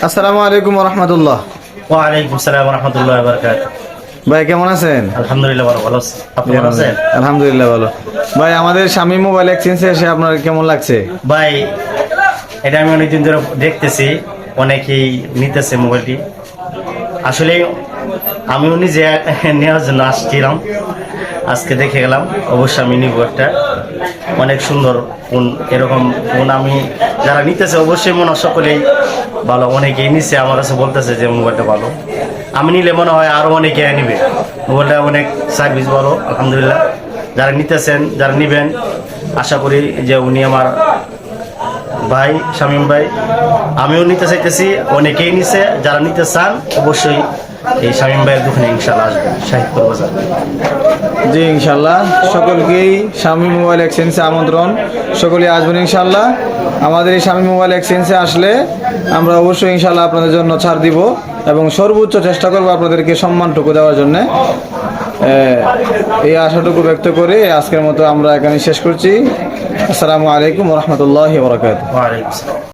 আসসালামু আলাইকুম ওয়া রাহমাতুল্লাহ। ওয়ালাইকুম আসসালাম ওয়া রাহমাতুল্লাহি ওয়া বারাকাতুহু। ভাই কেমন আছেন? আলহামদুলিল্লাহ ভালো আছি। আপনি ভালো আছেন? আলহামদুলিল্লাহ ভালো। ভাই আমাদের শামীম মোবাইল এক্সচেঞ্জে এসে আপনার কেমন লাগছে? ভাই এটা আমি অনেকদিন ধরে দেখতেছি, অনেকেই নিতেছে মোবাইলটি। আসলে আমিও নিজে নেওয়ার জন্য আসছিলাম, আজকে দেখে গেলাম। অবশ্যই আমি নিব একটা, অনেক সুন্দর ফোন। এরকম ফোন আমি যারা নিতেছে অবশ্যই মনে হয় সকলেই ভালো। অনেকেই নিচ্ছে, আমার কাছে বলতেছে যে মোবাইলটা ভালো। আমি নিলে মনে হয় আরও অনেকে নিবে। মোবাইলটা অনেক সার্ভিস ভালো, আলহামদুলিল্লাহ। যারা নিতেছেন, যারা নিবেন, আশা করি যে উনি আমার ভাই শামীম ভাই, আমিও নিতে চাইতেছি, অনেকেই নিছে। যারা নিতে চান অবশ্যই এই শামীম ভাইয়ের দোকানে ইনশাল্লাহ আসবেন, সাহিত্য বাজার। জি ইনশাল্লাহ সকলকেই শামীম মোবাইল এক্সচেঞ্জে আমন্ত্রণ, সকলেই আসবেন ইনশাল্লাহ। আমাদের এই শামীম মোবাইল এক্সচেঞ্জে আসলে আমরা অবশ্যই ইনশাল্লাহ আপনাদের জন্য ছাড় দিব এবং সর্বোচ্চ চেষ্টা করবো আপনাদেরকে সম্মানটুকু দেওয়ার জন্যে। এই আশাটুকু ব্যক্ত করে আজকের মতো আমরা এখানে শেষ করছি। আসসালামু আলাইকুম ওয়া রাহমাতুল্লাহি ওয়া বারাকাতুহু। ওয়ালাইকুম আসসালাম।